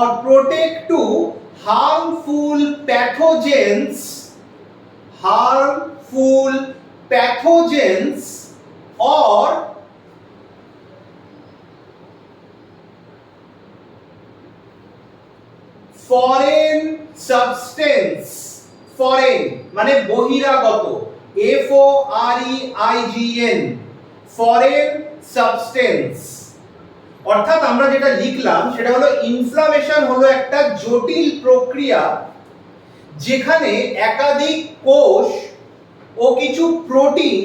or protect to harmful pathogens or foreign substance, foreign মানে বহিরাগত, FOREIGN, foreign substance। অর্থাৎ আমরা যেটা লিখলাম সেটা হলো ইনফ্লামেশন হলো একটা জটিল প্রক্রিয়া যেখানে একাধিক কোষ ও কিছু প্রোটিন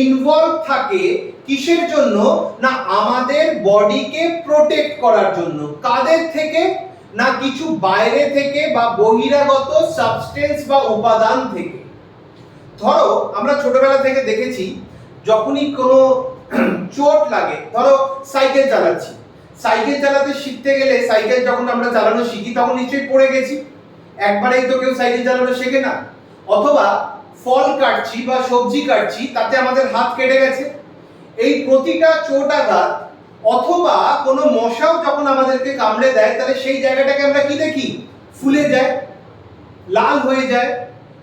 ইনভলভ থাকে। কিসের জন্য? না আমাদের বডিকে প্রোটেক্ট করার জন্য। কাদের থেকে? না কিছু বাইরে থেকে বা বহিরাগত সাবস্টেন্স বা উপাদান থেকে। ধরো আমরা ছোটবেলা থেকে দেখেছি যখনই কোনো চোট লাগে, ধরো সাইকেল চালাচ্ছি, সাইকেল চালাতে শিখতে গেলে সাইকেল যখন আমরা চালানো শিখি তখন নিশ্চয়ই পড়ে গেছি, একবারেই তো কেউ সাইকেল চালানো শেখে না। অথবা ফল কাটছি বা সবজি কাটছি, তাতে আমাদের হাত কেটে গেছে। এই প্রতিটা চোট আঘাত অথবা কোনো মশাও যখন আমাদেরকে কামড়ে দেয় তাহলে সেই জায়গাটাকে আমরা কি দেখি? ফুলে যায়, লাল হয়ে যায়,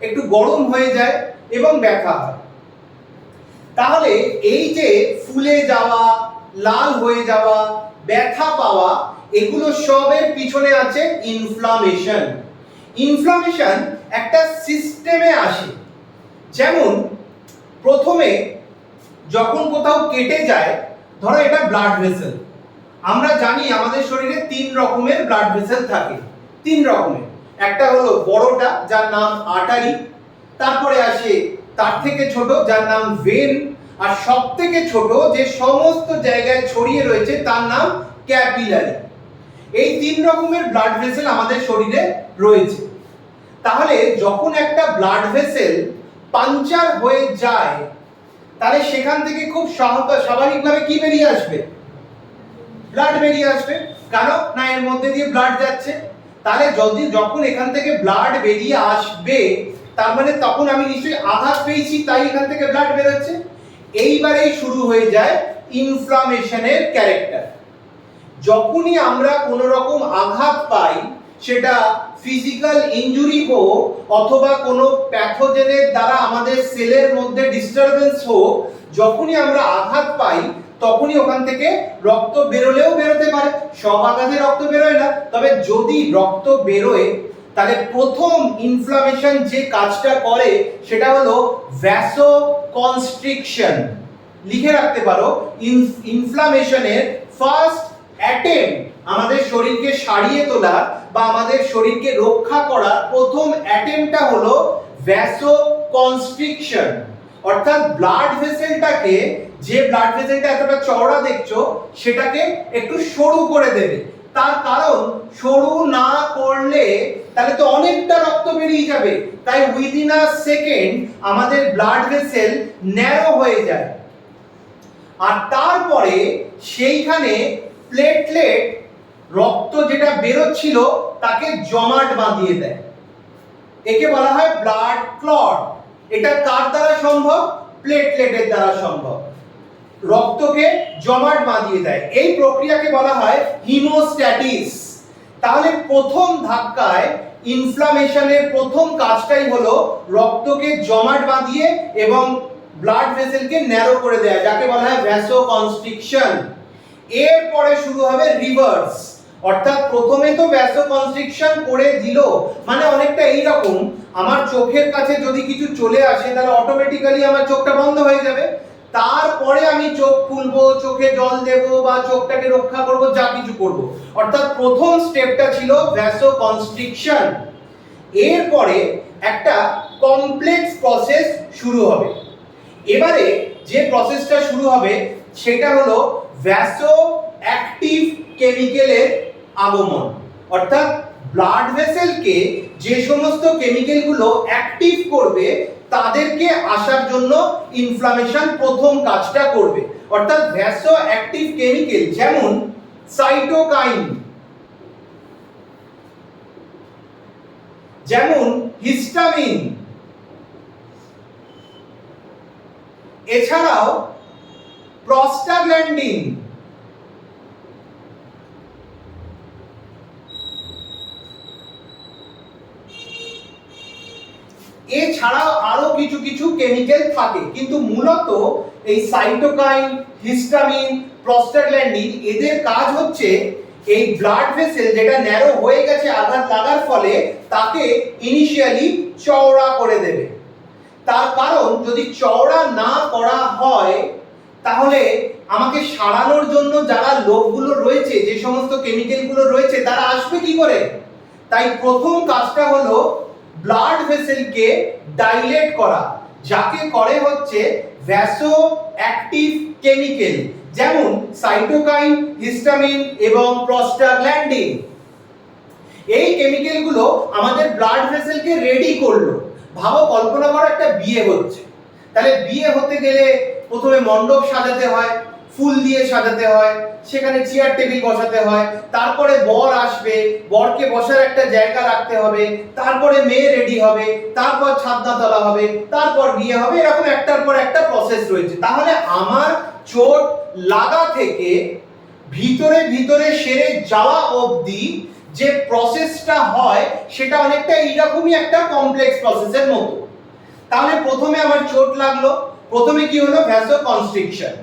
একটু গরম হয়ে যায় এবং ব্যথা হয়। তাহলে এই যে ফুলে যাওয়া, লাল হয়ে যাওয়া, ব্যথা পাওয়া, এগুলো সবের পিছনে আছে ইনফ্লামেশন। ইনফ্লামেশন একটা সিস্টেমে আসে। যেমন প্রথমে যখন কোথাও কেটে যায়, ধরো এটা ব্লাড ভেসেল, আমরা জানি আমাদের শরীরে 3 রকমের ব্লাড ভেসেল থাকে, 3 রকমের। একটা হলো বড়টা যার নাম আর্টারি, তারপরে আসে তার থেকে ছোট যার নাম ভেন, আর সবথেকে ছোট যে সমস্ত জায়গায় ছড়িয়ে রয়েছে তার নাম ক্যাপিলারি। এই 3 রকমের ব্লাড ভেসেল আমাদের শরীরে রয়েছে। তাহলে যখন একটা ব্লাড ভেসেল পাংচার হয়ে যায় তাহলে সেখান থেকে খুব স্বাভাবিকভাবে কি বেরিয়ে আসবে? ব্লাড বেরিয়ে আসবে। কারণ না এর মধ্যে দিয়ে ব্লাড যাচ্ছে। তাহলে যখন এখান থেকে ব্লাড বেরিয়ে আসবে তার মানে তখন আমি নিশ্চয়ই আঘাত পেয়েছি, তাই এখান থেকে ব্লাড বেরোচ্ছে। এইবারেই শুরু হয়ে যায় ইনফ্লামেশনের ক্যারেক্টার। যখনই আমরা কোনো রকম আঘাত পাই, সেটা ফিজিক্যাল ইনজুরি হোক অথবা কোনো প্যাথোজেনের দ্বারা আমাদের সেলের মধ্যে ডিস্টারবেন্স হোক, যখনই আমরা আঘাত পাই তখনই ওখান থেকে রক্ত বেরোলেও বেরোতে পারে। সব আঘাতে রক্ত বেরোয় না, তবে যদি রক্ত বেরোয় তাহলে প্রথম ইনফ্লামেশন যে কাজটা করে সেটা হলো ভ্যাসোকনস্ট্রিকশন। লিখে রাখতে পারো, ইনফ্লামেশনের ফার্স্ট অ্যাটেম্প্ট আমাদের শরীরকে সারিয়ে তোলা বা আমাদের শরীরকে রক্ষা করার প্রথম অ্যাটেম্পটা হলো ভ্যাসোকনস্ট্রিকশন। অর্থাৎ ব্লাড ভেসেলটাকে, যে ব্লাড ভেসেলটা এতটা চওড়া দেখছো সেটাকে একটু সরু করে দেবে। তার কারণ সরু না করলে তাহলে তো অনেকটা রক্ত বেরিয়ে যাবে, তাই উইদিন আ সেকেন্ড আমাদের ব্লাড ভেসেল ন্যারো হয়ে যায়। আর তারপরে সেইখানে প্লেটলেট, রক্ত যেটা বেরোচ্ছিল তাকে জমাট বাঁধিয়ে দেয়। একে বলা হয় ব্লাড ক্লট। এটা কার দ্বারা সম্ভব? প্লেটলেটের দ্বারা সম্ভব। রক্তকে জমাট বাঁধিয়ে দেয়, এই প্রক্রিয়াকে বলা হয় হিমোস্ট্যাটিস। তাহলে প্রথম ধাক্কায় ইনফ্লামেশনের প্রথম কাজটাই হলো রক্তকে জমাট বাঁধিয়ে এবং ব্লাড ভেসেলকে ন্যারো করে দেয়া, যাকে বলা হয় ভ্যাসোকনস্ট্রিকশন। এরপরে শুরু হবে রিভার্স। অর্থাৎ প্রথমে তো ভ্যাসোকনস্ট্রিকশন করে দিল, মানে অনেকটা এইরকম, আমার চোখের কাছে যদি কিছু চলে আসে তাহলে অটোমেটিক্যালি আমার চোখটা বন্ধ হয়ে যাবে। তারপরে আমি চোখ খুলবো, চোখে জল দেব বা চোখটাকে রক্ষা করব, যা কিছু করব। অর্থাৎ প্রথম স্টেপটা ছিল ভ্যাসোকনস্ট্রিকশন। এরপরে একটা কমপ্লেক্স প্রসেস শুরু হবে। এবারে যে প্রসেসটা শুরু হবে সেটা হলো ভ্যাসো অ্যাক্টিভ কেমিক্যালের আগমন। অর্থাৎ ব্লাড ভেসেলকে যে সমস্ত কেমিক্যালগুলো অ্যাক্টিভ করবে তাদেরকে আসার জন্য ইনফ্লামেশন প্রথম কাজটা করবে। অর্থাৎ ভ্যাসো অ্যাক্টিভ কেমিক্যাল যেমন সাইটোকাইন, যেমন হিস্টামিন, এছাড়াও প্রস্টাগ্ল্যান্ডিন, এছাড়াও আরো কিছু কিছু কেমিক্যাল থাকে, কিন্তু মূলত এই সাইটোকাইন, হিস্টামিন, প্রস্টাগ্ল্যান্ডিন এদের কাজ হচ্ছে এই ব্লাড ভেসেল যেটা ন্যারো হয়ে গেছে আঘাত লাগার ফলে তাকে ইনিশিয়ালি চওড়া করে দেবে। তার কারণ যদি চওড়া না করা হয় তাহলে আমাকে সারানোর জন্য যারা লোকগুলো রয়েছে, যে সমস্ত কেমিক্যালগুলো রয়েছে, তারা আসবে কি করে? তাই প্রথম কাজটা হলো ব্লাড ভেসেলকে ডাইলেট করা, যাকে করে হচ্ছে ভ্যাসো অ্যাক্টিভ কেমিক্যাল, যেমন সাইটোকাইন, হিস্টামিন এবং প্রস্টাগ্ল্যান্ডিন। এই কেমিক্যালগুলো আমাদের ব্লাড ভেসেলকে রেডি করলো। ভাবো, কল্পনা করো একটা বিয়ে হচ্ছে, তাহলে বিয়ে হতে গেলে প্রথমে মণ্ডপ সাজাতে হয়, ফুল দিয়ে সাজাতে হয়, সেখানে চেয়ার টেবিল বসাতে হয়, তারপরে বর আসবে, বরকে বসার একটা জায়গা রাখতে হবে, তারপরে মেয়ে রেডি হবে, তারপর ছাদনা তোলা হবে, তারপর বিয়ে হবে, এরকম একটার পর একটা প্রসেস রয়েছে। তাহলে আমার চোট লাগা থেকে ভিতরে ভিতরে সেরে যাওয়া অবধি যে প্রসেসটা হয় সেটা অনেকটা এইরকমই একটা কমপ্লেক্স প্রসেসের মতো। তাহলে প্রথমে আমার চোট লাগলো, প্রথমে কি হলো? ভ্যাসো কনস্ট্রিকশন।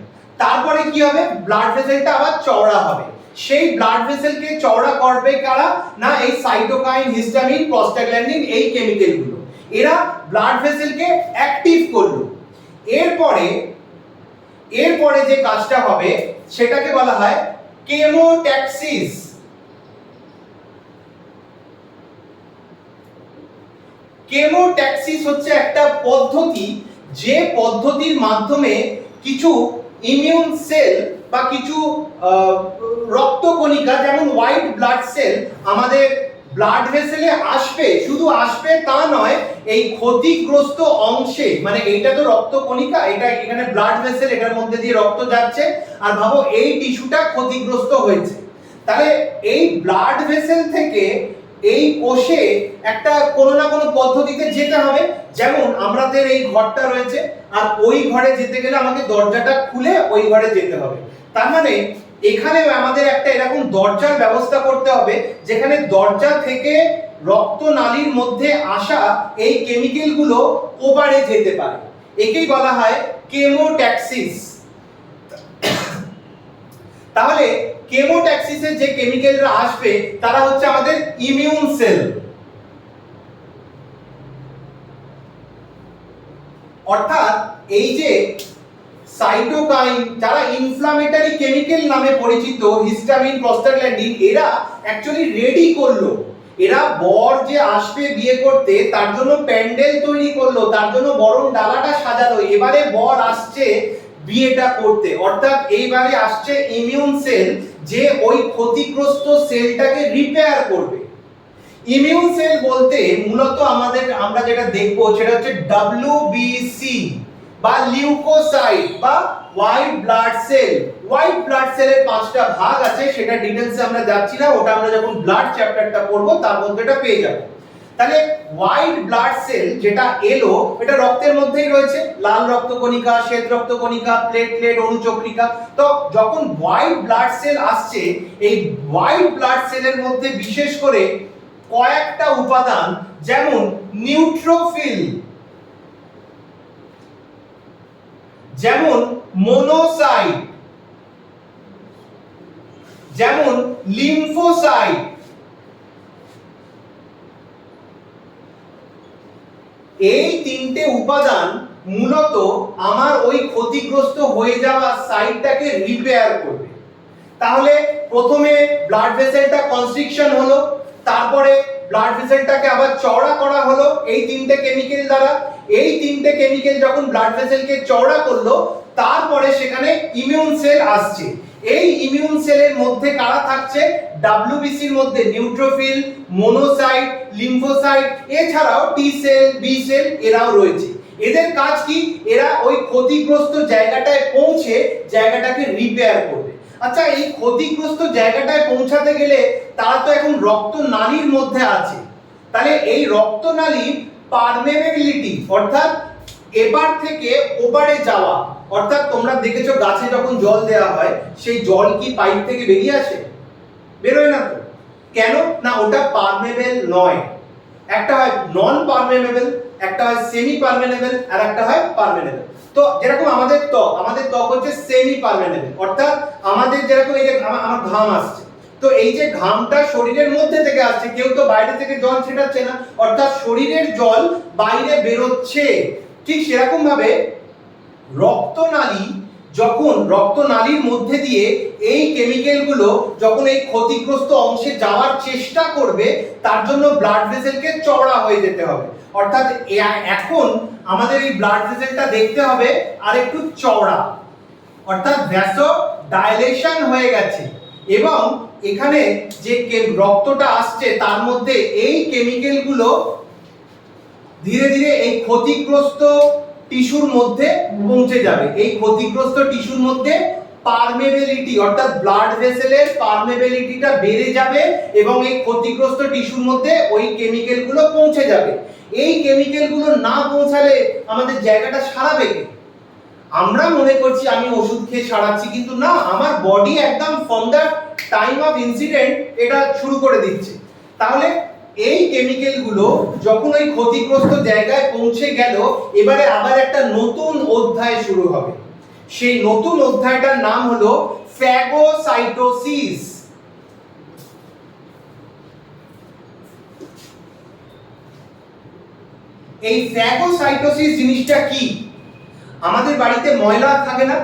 তারপরে কি হবে? ব্লাড ভেসেলটা আবার চওড়া হবে। সেই ব্লাড ভেসেলকে চওড়া করবে কারা? না এই সাইটোকাইন, হিস্টামিন, প্রস্টাগ্ল্যান্ডিন এই কেমিক্যালগুলো। এরা ব্লাড ভেসেলকে অ্যাক্টিভ করলো। এরপরে যে কাজটা হবে সেটাকে বলা হয় কেমোট্যাক্সিস। কেমোট্যাক্সিস হচ্ছে একটা পদ্ধতি, যে পদ্ধতির মাধ্যমে কিছু ইমিউন সেল বা কিছু রক্তকণিকা, যেমন হোয়াইট ব্লাড সেল, আমাদের ব্লাড ভেসেলে আসবে। শুধু আসবে তা নয়, এই ক্ষতিগ্রস্ত অংশে, মানে এইটা তো রক্তকণিকা, এটা এখানে ব্লাড ভেসেল, এটার মধ্যে দিয়ে রক্ত যাচ্ছে, আর ভাবো এই টিস্যুটা ক্ষতিগ্রস্ত হয়েছে। তাহলে এই ব্লাড ভেসেল থেকে এই কোষে একটা কোনো না কোনো পদ্ধতিতে যেতে হবে। যেমন আমাদের এই ঘরটা রয়েছে, আর ওই ঘরে যেতে গেলে আমাকে দরজাটা খুলে ওই ঘরে যেতে হবে। তার মানে এখানে আমাদের একটা এরকম দরজার ব্যবস্থা করতে হবে, যেখানে দরজা থেকে রক্তনালীর মধ্যে আসা এই কেমিক্যালগুলো ওপারে যেতে পারে। একেই বলা হয় কেমোট্যাক্সিস। তাহলে কেমোট্যাক্সিসে যে কেমিক্যালরা আসবে তারা হচ্ছে আমাদের ইমিউন সেল। অর্থাৎ এই যে সাইটোকাইন, যারা ইনফ্লামেটরি কেমিক্যাল নামে পরিচিত, হিস্টামিন, প্রস্টাগ্ল্যান্ডিন, এরা অ্যাকচুয়ালি রেডি করলো। এরা বর যে আসবে বিয়ে করতে তার জন্য প্যান্ডেল তৈরি করলো, তার জন্য বরণ ডালাটা সাজালো। এবারে বর আসছে বিয়েটা করতে, অর্থাৎ এইবারে আসছে ইমিউন সেল, যে ওই ক্ষতিগ্রস্ত সেলটাকে রিপেয়ার করবে। ইমিউন সেল বলতে মূলত আমরা যেটা দেখবো সেটা হচ্ছে ডব্লিউবিসি বা লিউকোসাইট বা white blood cell. White blood সেলের 5টা ভাগ আছে, সেটা ডিটেইলসে আমরা যাচ্ছি না, ওটা আমরা যখন ব্লাড চ্যাপ্টারটা পড়ব তার মধ্যে এটা পেয়ে যাব। তাহলে হোয়াইট ব্লাড সেল যেটা এলো, এটা রক্তের মধ্যেই রয়েছে, লাল রক্তকণিকা, শ্বেত রক্তকণিকা, প্লেটলেট, অনুচক্রিকা। তো যখন হোয়াইট ব্লাড সেল আসছে, এই হোয়াইট ব্লাড সেলের মধ্যে বিশেষ করে কয়েকটা উপাদান, যেমন নিউট্রোফিল, যেমন মোনোসাইট, যেমন লিম্ফোসাইট, এই 3টে উপাদান মূলত আমার ওই ক্ষতিগ্রস্ত হয়ে যাওয়া সাইটটাকে রিপেয়ার করবে। তাহলে প্রথমে ব্লাড ভেসেলটা কনস্ট্রিকশন হলো, তারপরে ব্লাড ভেসেলটাকে আবার চওড়া করা হলো এই 3টে কেমিক্যাল দ্বারা। এই 3টে কেমিক্যাল যখন ব্লাড ভেসেলকে চওড়া করলো, তারপরে সেখানে ইমিউন সেল আসছে। এই ইমিউন সেলের মধ্যে কারা থাকছে? ডব্লিউবিসির মধ্যে নিউট্রোফিল, মোনোসাইট, লিম্ফোসাইট, এছাড়াও টি সেল, বি সেল, এরাও রয়েছে। এদের কাজ কি? এরা ওই ক্ষতিগ্রস্ত জায়গাটায় পৌঁছে জায়গাটাকে রিপেয়ার করবে। আচ্ছা, এই ক্ষতিগ্রস্ত জায়গাটায় পৌঁছাতে গেলে তারা তো এখন রক্তনালীর মধ্যে আছে, তাহলে এই রক্তনালীর পারমেবিলিটি, অর্থাৎ এপার থেকে ওপারে যাওয়া, অর্থাৎ তোমরা দেখেছো গাছে যখন জল দেওয়া হয় সেই জল কি পাইপ থেকে বেরিয়ে আসে? বেরোয় না তো। কেন না? ওটা পারমেবল নয়। একটা হয় নন পারমেবল, একটা হয় সেমি পার্মেনেবল আর একটা হয় পার্মেনেবল। তো যেরকম আমাদের ত্বক হচ্ছে সেমি পার্মেনেবল, অর্থাৎ আমাদের যেরকম এই যে আমার ঘাম আসছে, তো এই যে ঘামটা শরীরের মধ্যে থেকে আসছে, কেউ তো বাইরে থেকে জল ছেটাচ্ছে না, অর্থাৎ শরীরের জল বাইরে বেরোচ্ছে। ঠিক সেরকম ভাবে রক্তনালী, যখন রক্তনালীর মধ্যে দিয়ে এই কেমিক্যালগুলো যখন এই ক্ষতিগ্রস্ত অংশে যাওয়ার চেষ্টা করবে, তার জন্য ব্লাড ভেসেলকে চওড়া হয়ে যেতে হবে। অর্থাৎ এখন আমাদের এই ব্লাড ভেসেলটা দেখতে হবে আর একটু চওড়া, অর্থাৎ ভ্যাসো ডাইলেশন হয়ে গেছে। এবং এখানে যে রক্তটা আসছে তার মধ্যে এই কেমিক্যালগুলো ধীরে ধীরে এই ক্ষতিগ্রস্ত টিস্যুর মধ্যে পৌঁছে যাবে। এই ক্ষতিগ্রস্ত টিস্যুর মধ্যে পারমেবিলিটি, অর্থাৎ ব্লাড ভেসেলের পারমেবিলিটিটা বেড়ে যাবে এবং এই ক্ষতিগ্রস্ত টিস্যুর মধ্যে ওই কেমিক্যালগুলো পৌঁছে যাবে। এই কেমিক্যালগুলো না পৌঁছালে আমাদের জায়গাটা সারাবে কে? আমরা মনে করছি আমি ওষুধ খেয়ে সারাচ্ছি, কিন্তু না, আমার বডি একদম from the time of incident এটা শুরু করে দিচ্ছে। তাহলে এই কেমিক্যালগুলো যখন ওই ক্ষতিগ্রস্ত জায়গায় পৌঁছে গেল, এবারে আবার একটা নতুন অধ্যায় শুরু হবে। সেই নতুন অধ্যায়টার নাম হলো ফ্যাগোসাইটোসিস। এই ফ্যাগোসাইটোসিস জিনিসটা কি? আমাদের বাড়িতে ময়লা থাকে না,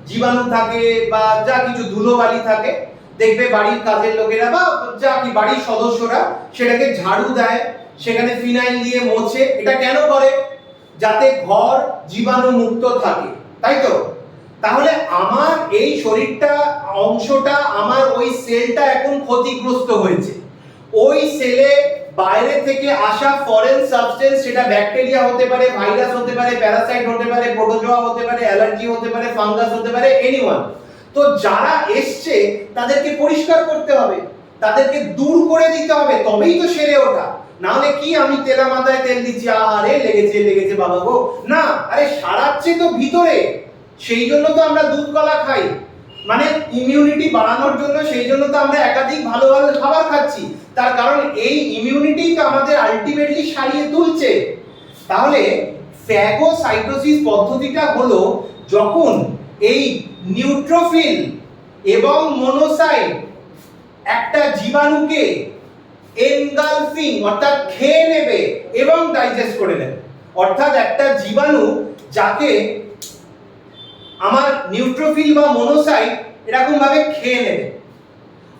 জীবাণু থাকে বা যা কিছু ধুলোবালি থাকে, দেখবে বাড়ির কাজের লোকেরা বা যা কি বাড়ির সদস্যরা সেটাকে ঝাড়ু দেয়, সেখানে ফিনাইল দিয়ে মোছে। এটা কেন করে? যাতে ঘর জীবাণু মুক্ত থাকে, তাই তো? তাহলে আমার এই শরীরটা অংশটা, আমার ওই সেলটা এখন ক্ষতিগ্রস্ত হয়েছে। ওই সেলে বাইরে থেকে আসা ফরেন সাবস্টেন্স, সেটা ব্যাকটেরিয়া হতে পারে, ভাইরাস হতে পারে, প্যারাসাইট হতে পারে, প্রোটোজোয়া হতে পারে, অ্যালার্জি হতে পারে, ফাঙ্গাস হতে পারে, এনিওয়ান। তো যারা এসছে তাদেরকে পরিষ্কার করতে হবে, তাদেরকে দূর করে দিতে হবে, তবেই তো সেরে ওঠা। না হলে কি আমি তেলা মাথায় তেল দিচ্ছি, আরে লেগেছে লেগেছে বাবা গো, না, আরে সারাচ্ছে তো ভিতরে। সেই জন্য তো আমরা দুধ কলা খাই, মানে ইমিউনিটি বাড়ানোর জন্য। সেই জন্য তো আমরা একাধিক ভালো ভালো খাবার খাচ্ছি, তার কারণ এই ইমিউনিটি তো আমাদের আলটিমেটলি সারিয়ে তুলছে। তাহলে ফ্যাগোসাইটোসিস পদ্ধতিটা হলো যখন এই নিউট্রোফিল এবং মনোসাইট একটা জীবাণুকে এনগালফিং, অর্থাৎ খেয়ে নেবে এবং ডাইজেস্ট করে নেবে। অর্থাৎ একটা জীবাণু যাকে আমার নিউট্রোফিল বা মনোসাইট এরকম ভাবে খেয়ে নেবে,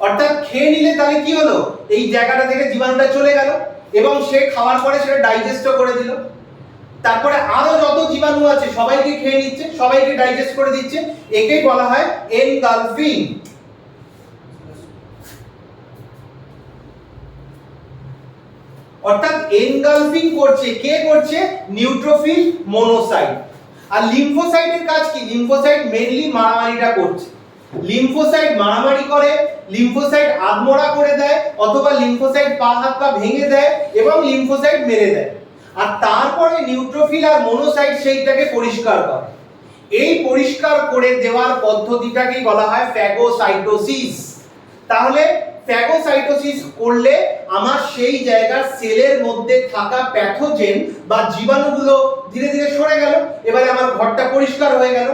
অর্থাৎ খেয়ে নিলে তাহলে কি হলো, এই জায়গাটা থেকে জীবাণুটা চলে গেল এবং সে খাওয়ার পরে সেটা ডাইজেস্টও করে দিল। তারপরে আরো যত জীবাণু আছে সবাইকে খেয়ে নিচ্ছে, সবাইকে ডাইজেস্ট করে দিচ্ছে। একেই বলা হয় এনগালফিং। অর্থাৎ এনগালফিং করছে কে? করছে নিউট্রোফিল, মনোসাইট। আর লিম্ফোসাইটের কাজ কি? লিম্ফোসাইট মেইনলি মারামারিটা করছে। লিম্ফোসাইট মারামারি করে, লিম্ফোসাইট আধমরা করে দেয়, অথবা লিম্ফোসাইট পা হাত পা ভেঙে দেয় এবং লিম্ফোসাইট মেরে দেয়। আর তারপরে নিউট্রোফিল আর মনোসাইট সেইটাকে পরিষ্কার করে। এই পরিষ্কার করে দেওয়ার পদ্ধতিটাকেই বলা হয় ফ্যাগোসাইটোসিস। তাহলে ফ্যাগোসাইটোসিস করলে আমার সেই জায়গার সেলের মধ্যে থাকা প্যাথোজেন বা জীবাণুগুলো ধীরে ধীরে সরে গেল, এবারে আমার ঘরটা পরিষ্কার হয়ে গেল।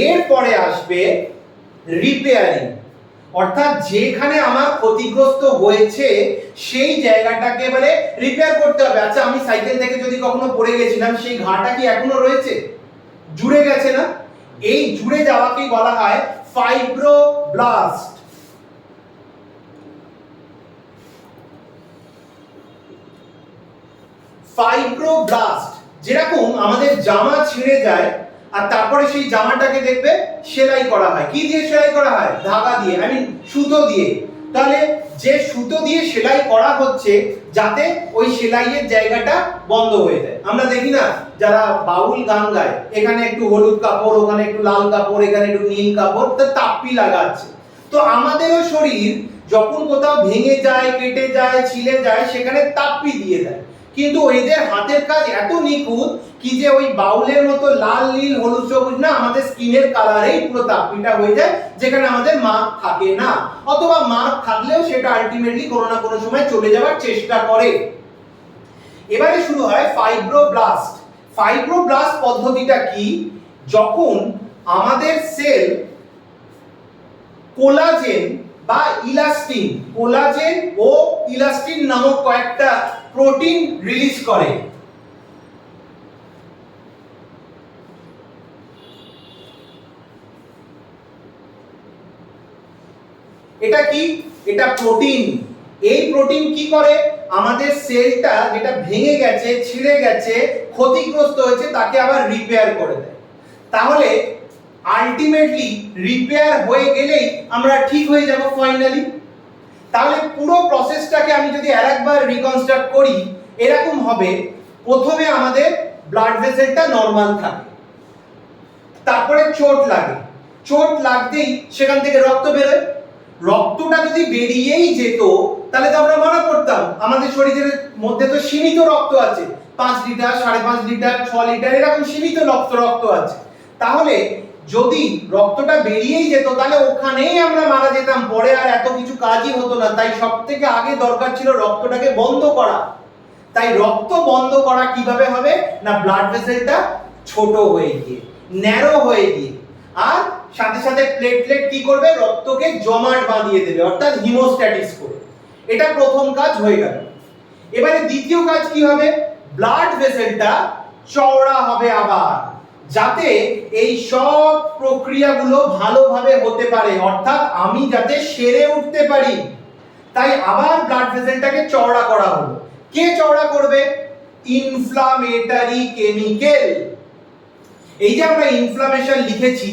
এরপরে আসবে রিপেয়ারিং, অর্থাৎ যেখানে আমার ক্ষতিগ্রস্ত হয়েছে সেই জায়গাটাকে এবারে রিপেয়ার করতে হবে। আচ্ছা, আমি সাইকেল থেকে যদি কখনো পড়ে গেছিলাম, সেই ঘাটা কি এখনো রয়েছে? জুড়ে গেছে না? এই জুড়ে যাওয়াকেই বলা হয় ফাইব্রোব্লাস্ট। ফাইব্রোব্লাস্ট যেরকম আমাদের জামা ছিঁড়ে যায় আর তারপরে সেই জামাটাকে দেখবে সেলাই করা হয়। কি দিয়ে সেলাই করা হয়? ধাগা দিয়ে, আই মিন সুতো দিয়ে। তাহলে যে সুতো দিয়ে সেলাই করা হচ্ছে যাতে ওই সেলাইয়ের জায়গাটা বন্ধ হয়ে যায়। আমরা দেখি না যারা বাউল গান গায়, এখানে একটু হলুদ কাপড়, ওখানে একটু লাল কাপড়, এখানে একটু নীল কাপড়, তা তাপ্পি লাগাচ্ছে। তো আমাদেরও শরীর যখন কোথাও ভেঙে যায়, কেটে যায়, ছিলে যায়, সেখানে তাপ্পি দিয়ে দেয়। কিন্তু এদের হাতের কাজ এত নিখুঁত কি যে ওই বাউলের মতো লাল নীল হলুদ সবুজ না, আমাদের স্কিনের কালারেই পুরো তাপ্পিটা হয়ে যায়, যেখানে আমাদের মার্ক থাকে না, অথবা মার্ক থাকলেও সেটা আলটিমেটলি কোনো না কোনো সময় চলে যাওয়ার চেষ্টা করে। এবারে শুরু হয় ফাইব্রোব্লাস্ট। ফাইব্রোব্লাস্ট পদ্ধতিটা কি? যখন আমাদের সেল কোলাজেন বা ইলাস্টিন, কোলাজেন ও ইলাস্টিন নামক কয়েকটা প্রোটিন রিলিজ করে। এটা কি? এটা প্রোটিন। এই প্রোটিন কি করে? আমাদের সেলটা যেটা ভেঙে গেছে, ছিঁড়ে গেছে, ক্ষতিগ্রস্ত হয়েছে তাকে আবার রিপেয়ার করে দেয়। তাহলে আলটিমেটলি রিপেয়ার হয়ে গেলেই আমরা ঠিক হয়ে যাব ফাইনালি। তাহলে পুরো প্রসেসটাকে আমি যদি আরেকবার রিকনস্ট্রাক্ট করি, এরকম হবে। প্রথমে আমাদের ব্লাড ভেসেলটা নরমাল থাকে, তারপরে চোট লাগে, চোট লাগতেই সেখান থেকে রক্ত বেরোয়। রক্তটা যদি বেরিয়েই যেত তাহলে তো আমরা মারা পড়তাম। আমাদের শরীরের মধ্যে তো সীমিত রক্ত আছে, 5 লিটার, 5.5 লিটার, 6 লিটার এরকম সীমিত রক্ত আছে। তাহলে যদি রক্তটা বেরিয়েই যেত তাহলে ওখানেই আমরা মারা যেতাম, পরে আর এত কিছু কাজই হতো না। তাই সবথেকে আগে দরকার ছিল রক্তটাকে বন্ধ করা। তাই রক্ত বন্ধ করা কিভাবে হবে? না, ব্লাড ভেসেলটা ছোট হয়ে গিয়ে, ন্যারো হয়ে গিয়ে, আর সাথে সাথে প্লেটলেট কি করবে? রক্তকে জমাট বাঁধিয়ে দেবে, অর্থাৎ হিমোস্ট্যাটিস করে। এটা প্রথম কাজ হয়ে গেল। এবারে দ্বিতীয় কাজ কি হবে? ব্লাড ভেসেলটা চওড়া হবে আবার, যাতে এই সব প্রক্রিয়াগুলো ভালোভাবে হতে পারে, অর্থাৎ আমি যাতে সেরে উঠতে পারি। তাই আবার ব্লাড ভেসেলটাকে চওড়া করা হলো। কে চওড়া করবে? Inflammatory chemical. এই যে আমরা ইনফ্লামেশন লিখেছি,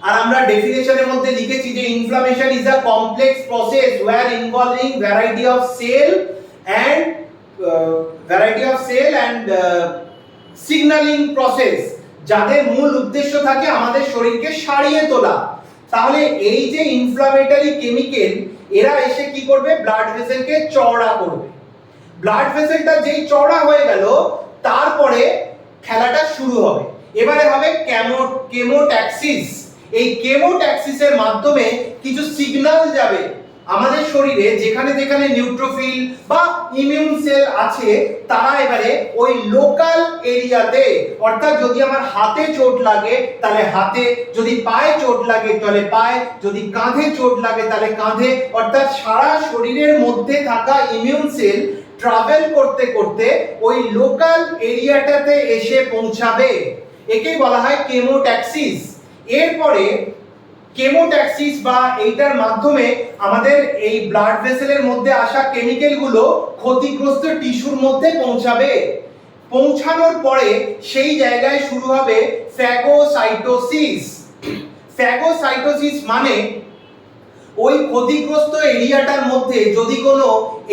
আর আমরা ডেফিনেশনের মধ্যে লিখেছি যে inflammation is a complex process where involving variety of cell and signaling process, যাদের মূল উদ্দেশ্য থাকে আমাদের শরীরকে সারিয়ে তোলা। তাহলে এই যে ইনফ্লামেটরি কেমিক্যাল, এরা এসে কি করবে? ব্লাড ভেসেলকে চওড়া করবে। ব্লাড ভেসেলটা যেই চওড়া হয়ে গেল, তারপরে খেলাটা শুরু হবে। এবারে হবে কেমোট্যাক্সিস। এই কেমোট্যাক্সিসের মাধ্যমে কিছু সিগন্যাল যাবে আমাদের শরীরে, যেখানে যেখানে নিউট্রোফিল বা ইমিউন সেল আছে তারা এবারে ওই লোকাল এরিয়াতে, অর্থাৎ যদি আমার হাতে চোট লাগে তাহলে হাতে, যদি পায়ে চোট লাগে তাহলে পায়ে, যদি কাঁধে চোট লাগে তাহলে কাঁধে, অর্থাৎ সারা শরীরের মধ্যে থাকা ইমিউন সেল ট্রাভেল করতে করতে ওই লোকাল এরিয়াটাতে এসে পৌঁছাবে। একেই বলা হয় কেমোট্যাক্সিস। এরপরে কেমোট্যাক্সিস বা এইটার মাধ্যমে আমাদের এই ব্লাড ভেসেলের মধ্যে আসা কেমিক্যালগুলো ক্ষতিগ্রস্ত টিস্যুর মধ্যে পৌঁছাবে। পৌঁছানোর পরে সেই জায়গায় শুরু হবে ফ্যাগোসাইটোসিস। ফ্যাগোসাইটোসিস মানে ওই ক্ষতিগ্রস্ত এরিয়াটার মধ্যে যদি কোনো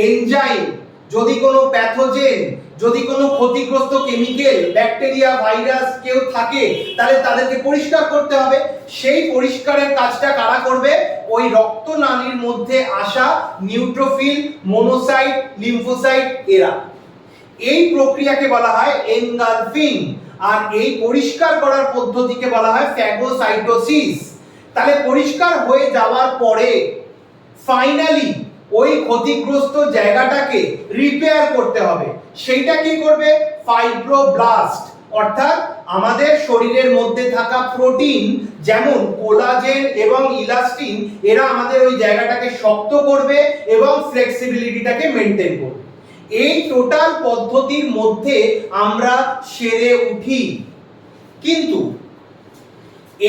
এনজাইম, যদি কোনো প্যাথোজেন, যদি কোনো ক্ষতিগ্রস্ত কেমিক্যাল, ব্যাকটেরিয়া, ভাইরাস কেউ থাকে তাহলে তাদেরকে পরিষ্কার করতে হবে। সেই পরিষ্কারের কাজটা কারা করবে? ওই রক্তনালীর মধ্যে আসা নিউট্রোফিল, মোনোসাইট, লিম্ফোসাইট এরা। এই প্রক্রিয়াকে বলা হয় এনগালফিং, আর এই পরিষ্কার করার পদ্ধতিকে বলা হয় ফ্যাগোসাইটোসিস। তাহলে পরিষ্কার হয়ে যাওয়ার পরে ফাইনালি ওই ক্ষতিগ্রস্ত জায়গাটাকে রিপেয়ার করতে হবে। সেইটা কি করবে? ফাইব্রোব্লাস্ট, অর্থাৎ আমাদের শরীরের মধ্যে থাকা প্রোটিন যেমন কোলাজেন এবং ইলাস্টিন, এরা আমাদের ওই জায়গাটাকে শক্ত করবে এবং ফ্লেক্সিবিলিটিটাকে মেইনটেইন করবে। এই টোটাল পদ্ধতির মধ্যে আমরা সেরে উঠি। কিন্তু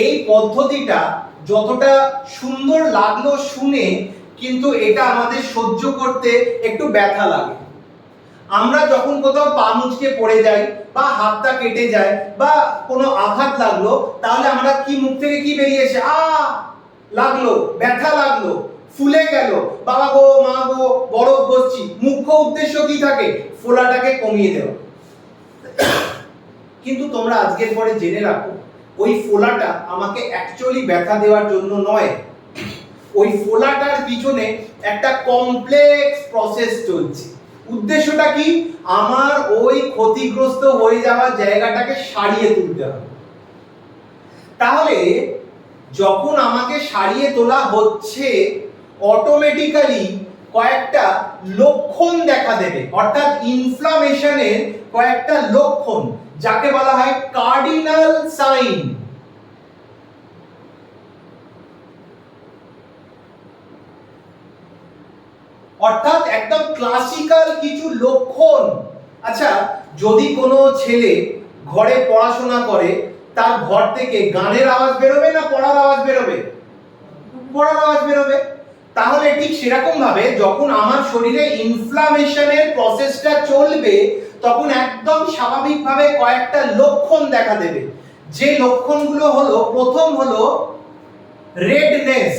এই পদ্ধতিটা যতটা সুন্দর লাগলো শুনে, কিন্তু এটা আমাদের সহ্য করতে একটু ব্যথা লাগে। আমরা যখন কোথাও পা মুচকে পড়ে যাই বা হাতটা কেটে যায় বা কোনো আঘাত লাগলো, তাহলে আমরা কি মুখ থেকে কি বেরিয়েছে? লাগলো, ব্যথা লাগলো, ফুলে গেল, বাবা গো, মা গো, বরফ বসছি। মুখ্য উদ্দেশ্য কি থাকে? ফোলাটাকে কমিয়ে দেওয়া। কিন্তু তোমরা আজকের পরে জেনে রাখো, ওই ফোলাটা আমাকে অ্যাকচুয়ালি ব্যথা দেওয়ার জন্য নয়। ওই ফোলাটার পিছনে একটা কমপ্লেক্স প্রসেস চলছে। উদ্দেশ্যটা কি? আমার ওই ক্ষতিগ্রস্ত হয়ে যাওয়া জায়গাটাকে সারিয়ে তুলতে হবে। তাহলে যখন আমাকে সারিয়ে তোলা হচ্ছে, অটোমেটিক্যালি কয়েকটা লক্ষণ দেখা দেবে, অর্থাৎ ইনফ্লামেশনের কয়েকটা লক্ষণ, যাকে বলা হয় কার্ডিনাল সাইন। অর্থাৎ একদম ক্লাসিক্যাল কিছু লক্ষণ। আচ্ছা, যদি কোনো ছেলে ঘরে পড়াশোনা করে, তার ঘর থেকে গানের আওয়াজ বেরোবে না পড়ার আওয়াজ বেরোবে? পড়ার আওয়াজ বেরোবে। তাহলে ঠিক সেরকম ভাবে যখন আমার শরীরে ইনফ্লামেশনের প্রসেসটা চলবে, তখন একদম স্বাভাবিকভাবে কয়েকটা লক্ষণ দেখা দেবে। যে লক্ষণগুলো হলো, প্রথম হলো রেডনেস।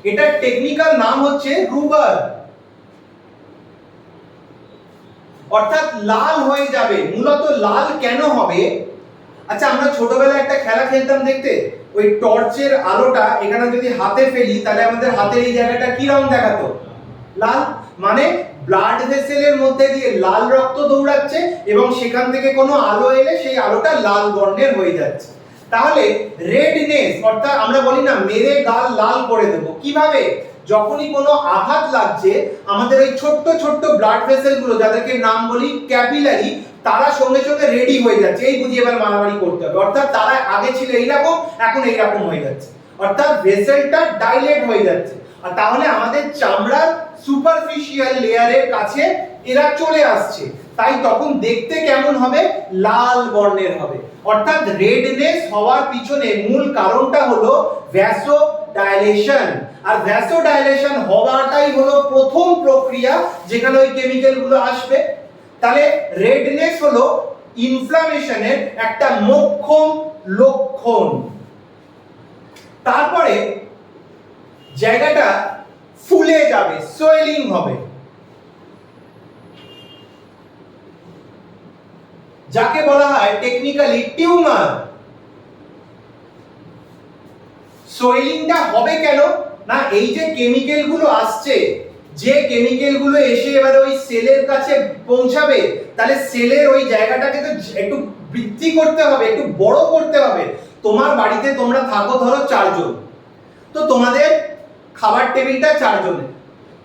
এটার টেকনিক্যাল নাম হচ্ছে রুবার, অর্থাৎ লাল হয়ে যাবে। মূলত লাল কেন হবে? আচ্ছা, আমরা ছোটবেলায় একটা খেলা খেলতাম দেখতে, ওই টর্চের আলোটা এখানে যদি হাতে ফেলি, তাহলে আমাদের হাতের এই জায়গাটা কি রং দেখাতো? লাল। মানে ব্লাড ভেসেলের মধ্যে দিয়ে লাল রক্ত দৌড়াচ্ছে এবং সেখান থেকে কোনো আলো এলে সেই আলোটা লাল বর্ণের হয়ে যাচ্ছে। তাহলে রেডনেস, অর্থাৎ আমরা বলি না মেরে গাল লাল করে দেব, কিভাবে? যখনই কোনো আঘাত লাগছে, আমাদের ওই ছোট্ট ছোট্ট ব্লাড ভেসেল গুলো, যাদেরকে নাম বলি ক্যাপিলারি, তারা সঙ্গে সঙ্গে রেডি হয়ে যাচ্ছে, এই বুঝি এবার মারামারি করতে হবে। অর্থাৎ তারা আগে ছিল এইরকম, এখন এইরকম হয়ে যাচ্ছে, অর্থাৎ ভেসেলটা ডাইলেট হয়ে যাচ্ছে। আর তাহলে আমাদের চামড়ার সুপারফিশিয়াল লেয়ারের কাছে এরা চলে আসছে, তাই তখন দেখতে কেমন হবে? লাল বর্ণের হবে। অর্থাৎ রেডনেস হওয়ার পিছনে মূল কারণটা হলো ভ্যাসোডাইলেশন। আর ভ্যাসোডাইলেশন হওয়াটাই হলো প্রথম প্রক্রিয়া যেখানে ওই কেমিক্যাল গুলো আসবে। তাহলে রেডনেস হলো ইনফ্লামেশনের একটা মোক্ষম লক্ষণ। তারপরে জায়গাটা ফুলে যাবে, সোয়েলিং হবে, যাকে বলা হয় টেকনিক্যালি টিউমার। সোয়েলিংটা হবে কেন না? এই যে কেমিক্যাল গুলো আসছে, যে কেমিক্যাল গুলো এসে এবারে ওই সেলের কাছে পৌঁছাবে, তাহলে সেলের ওই জায়গাটাকে তো একটু বৃদ্ধি করতে হবে, একটু বড় করতে হবে। তোমার বাড়িতে তোমরা থাকো ধরো 4 জন, তো তোমাদের খাবার টেবিলটা 4 জনের,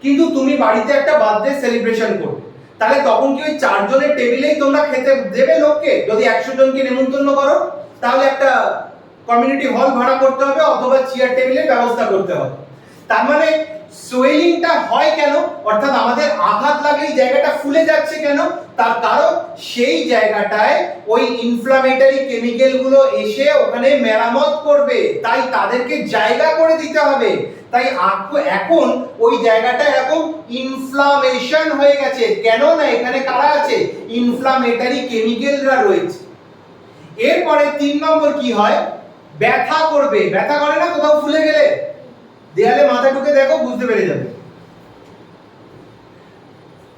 কিন্তু তুমি বাড়িতে একটা বার্থডে সেলিব্রেশন করবে, তাহলে তখন কি ওই 4 জনের টেবিলেই তোমরা খেতে দেবে লোককে? যদি 100 জনকে নেমন্তন্ন করো, তাহলে একটা কমিউনিটি হল ভাড়া করতে হবে অথবা চেয়ার টেবিলের ব্যবস্থা করতে হবে। তার মানে সোয়েলিংটা হয় কেন? অর্থাৎ আমাদের আঘাত লাগলেই জায়গাটা ফুলে যাচ্ছে কেন? তার কারণ সেই জায়গাটায় ওই ইনফ্লামেটরি কেমিক্যাল গুলো এসে ওখানে মেরামত করবে, তাই তাদেরকে জায়গা করে দিতে হবে। তাই এখন ওই জায়গাটা এরকম ইনফ্লামেশন হয়ে গেছে। কেন না এখানে কারা আছে? ইনফ্লামেটরি কেমিক্যালরা রয়েছে। এরপরে 3 নম্বর কি হয়? ব্যথা করবে। ব্যথা করে না কোথাও ফুলে গেলে? দেয়ালে মাথা ঢুকে দেখো, বুঝতে পেরে যাবে।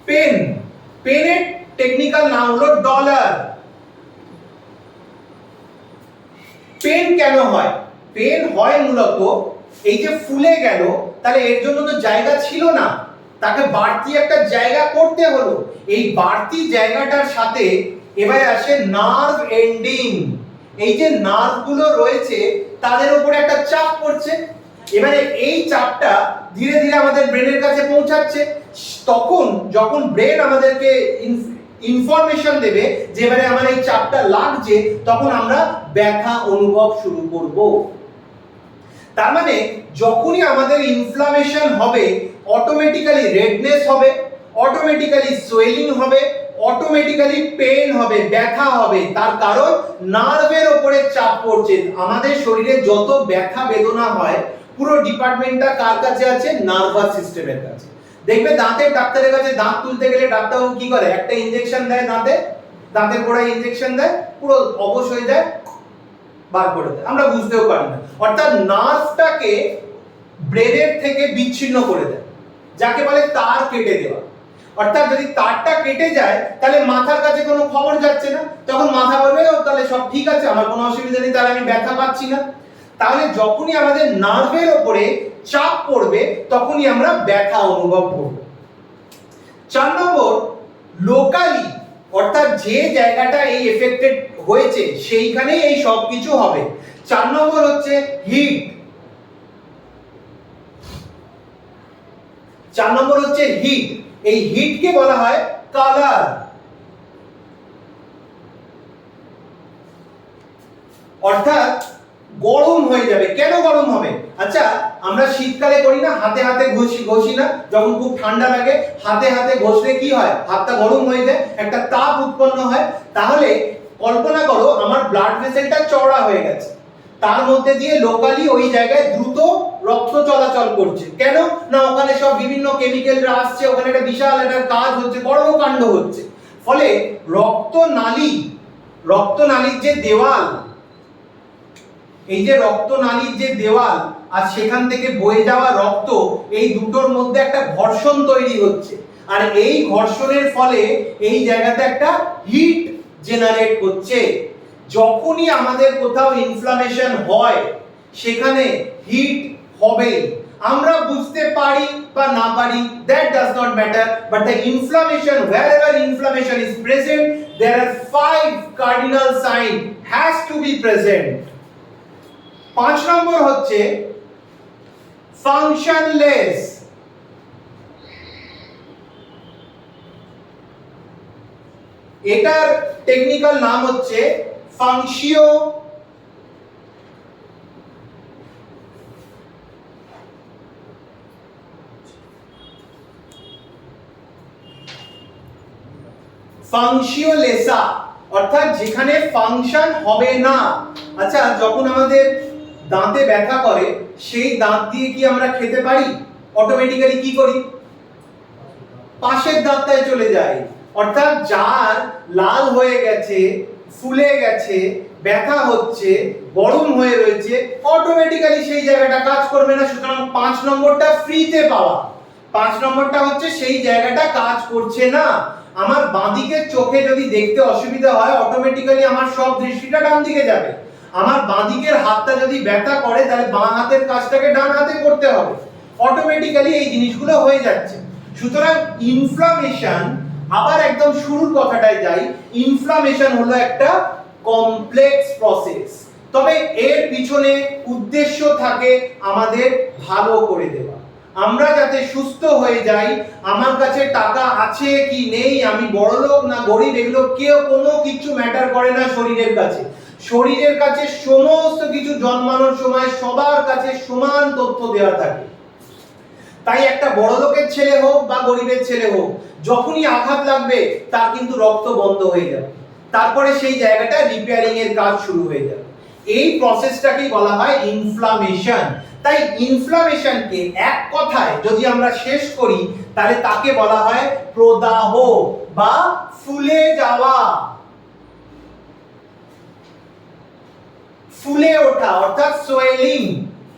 পেন, পেনের টেকনিক্যাল নাম হলো ডলার। পেন কেন হয়? পেন হয় মূলত এই যে ফুলে গেল, তাহলে এর জন্য তো জায়গা ছিল না, তাকে বাড়তি একটা জায়গা করতে হলো। এই বাড়তি জায়গাটার সাথে এবারে আসে নার্ভ এন্ডিং। এই যে নার্ভ গুলো রয়েছে তাদের উপরে একটা চাপ পড়ছে, এবারে এই চাপটা ধীরে ধীরে আমাদের ব্রেনের কাছে পৌঁছাচ্ছে। তখন যখন ব্রেন আমাদেরকে ইনফরমেশন দেবে যে এবারে আমার এই চাপটা লাগছে, তখন আমরা ব্যথা অনুভব শুরু করব। তার মানে যখনই আমাদের ইনফ্লামেশন হবে, অটোমেটিক্যালি রেডনেস হবে, অটোমেটিক্যালি সোয়েলিং হবে, অটোমেটিক্যালি পেন হবে, ব্যথা হবে। তার কারণ নার্ভের উপরে চাপ পড়ছে। আমাদের শরীরে যত ব্যথা বেদনা হয়, পুরো ডিপার্টমেন্টটা কার কাছে আছে? নার্ভাস সিস্টেমের কাছে। দেখবে দাঁতের ডাক্তারের কাছে দাঁত তুলতে গেলে ডাক্তারবাবু কি করে? একটা ইনজেকশন দেয় দাঁতে, দাঁতের গোড়ায় ইনজেকশন দেয়, পুরো অবশ হয়ে যায়, বার করে দেয়, আমরা বুঝতেও পারি না। অর্থাৎ নার্ভটাকে ব্রেনের থেকে বিচ্ছিন্ন করে দেয়, যাকে বলে তার কেটে দেওয়া। অর্থাৎ যদি তারটা কেটে যায়, তাহলে মাথার কাছে কোনো খবর যাচ্ছে না, তখন মাথা বলবে ও তাহলে সব ঠিক আছে, আমার কোনো অসুবিধা নেই, তাহলে আমি ব্যথা পাচ্ছি না। তাহলে যখনই আমাদের নার্ভের উপরে চাপ পড়বে, তখনই আমরা ব্যথা অনুভব করব। 4 নম্বর লোকালি, অর্থাৎ যে জায়গাটা এই এফেক্টেড হয়েছে সেইখানেই এই সব কিছু হবে। 4 নম্বর হচ্ছে হিট। 4 নম্বর হচ্ছে হিট। এই হিটকে বলা হয় কালার। অর্থাৎ গরম হয়ে যাবে। কেন গরম হবে? আচ্ছা, আমরা শীতকালে করি না, হাতে হাতে ঘষি না, যখন খুব ঠান্ডা লাগে হাতে হাতে ঘষলে কি হয়? হাতটা গরম হয়ে যায়, একটা তাপ উৎপন্ন হয়। তাহলে কল্পনা করো আমার ব্লাড ভেসেলটা চওড়া হয়ে গেছে, তার মধ্যে দিয়ে লোকালি ওই জায়গায় দ্রুত রক্ত চলাচল করছে। কেন না ওখানে সব বিভিন্ন কেমিক্যালরা আসছে, ওখানে একটা বিশাল একটা কাজ হচ্ছে, কর্মকাণ্ড হচ্ছে। ফলে রক্তনালীর যে দেওয়াল, এই যে রক্তনালীর যে দেওয়াল আর সেখান থেকে বয়ে যাওয়া রক্ত, এই দুটোর মধ্যে একটা ঘর্ষণ তৈরি হচ্ছে। আর এই ঘর্ষণের ফলে এই জায়গাতে একটা হিট জেনারেট হচ্ছে। যখনই আমাদের কোথাও ইনফ্লামেশন হয় সেখানে হিট হবেই। আমরা বুঝতে পারি বা না পারি, that does not matter, but the inflammation, wherever inflammation is present, there are 5 cardinal signs has to be present. 5 নম্বর হচ্ছে functionless। এটার টেকনিক্যাল নাম হচ্ছে ফাংশিও ফাংশিওলেসা, অর্থাৎ যেখানে ফাংশন হবে না। আচ্ছা, যখন আমাদের দাঁতে ব্যথা করে সেই দাঁত দিয়ে কি আমরা খেতে পারি? অটোমেটিক্যালি কি করি? পাশের দাঁতটায় চলে যাই। অর্থাৎ যার লাল হয়ে গেছে, ফুলে গেছে, ব্যথা হচ্ছে, গরম হয়ে রয়েছে, অটোমেটিক্যালি সেই জায়গাটা কাজ করবে না। সুতরাং 5 নম্বরটা ফ্রিতে পাওয়া। 5 নম্বরটা হচ্ছে সেই জায়গাটা কাজ করছে না। আমার বাঁদিকের চোখে যদি দেখতে অসুবিধা হয়, অটোমেটিক্যালি আমার সব দৃষ্টিটা ডান দিকে যাবে। আমার বাঁদিকের হাতটা যদি ব্যথা করে, তাহলে বাঁ হাতের কাজটাকে ডান হাতে করতে হবে। অটোমেটিক্যালি এই জিনিসগুলো হয়ে যাচ্ছে। সুতরাং ইনফ্লামেশন, আবার একদম শুরুর কথাটায় যাই, ইনফ্লামেশন হলো একটা কমপ্লেক্স প্রসেস। তবে এর পিছনে উদ্দেশ্য থাকে আমাদের ভালো করে দেওয়া। আমরা যাতে সুস্থ হয়ে যাই, আমার কাছে টাকা আছে কি নেই, আমি বড়লোক না গরিব, এগুলো কেউ কোনো কিছু ম্যাটার করে না শরীরের কাছে। শরীরের কাছে সমস্ত কিছু জন্মানোর সময় সবার কাছে সমান তথ্য দেওয়া থাকে। তাই একটা বড়লোকের ছেলে হোক বা গরিবের ছেলে হোক, যখনই আঘাত লাগবে তার কিন্তু রক্ত বন্ধ হয়ে যাবে, তারপরে সেই জায়গাটা রিপেয়ারিং এর কাজ শুরু হয়ে যাবে। এই প্রসেসটাকেই বলা হয় ইনফ্লামেশন। তাই ইনফ্লামেশনকে এক কথায় যদি আমরা শেষ করি, তাহলে তাকে বলা হয় প্রদাহ বা ফুলে যাওয়া, ফুলে ওঠা, অর্থাৎ সোয়েলিং।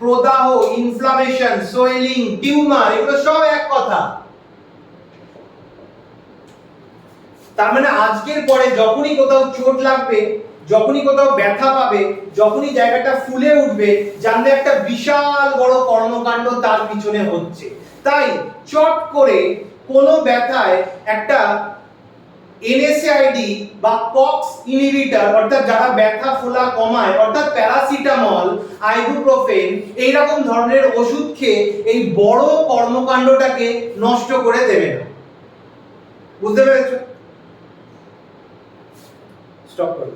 প্রদাহ, ইনফ্লামেশন, সোয়েলিং, টিউমার, এগুলো সব এক কথা। তার মানে আজকের পরে যখনই কোথাও চোট লাগবে, যখনই কোথাও ব্যথা পাবে, যখনই জায়গাটা ফুলে উঠবে, জানলে একটা বিশাল বড় কর্মকাণ্ড তার পিছনে হচ্ছে। তাই চট করে কোনো ব্যথায় একটা NSAID বা পক্স ইনহিবিটর, অর্থাৎ যারা ব্যথা ফোলা কমায়, অর্থাৎ প্যারাসিটামল, আইবুপ্রোফেন, এই রকম ধরনের ওষুধ খেয়ে এই বড় কর্মকাণ্ডটাকে নষ্ট করে দেবে না। বুঝতে পেরেছো? স্টপ করো।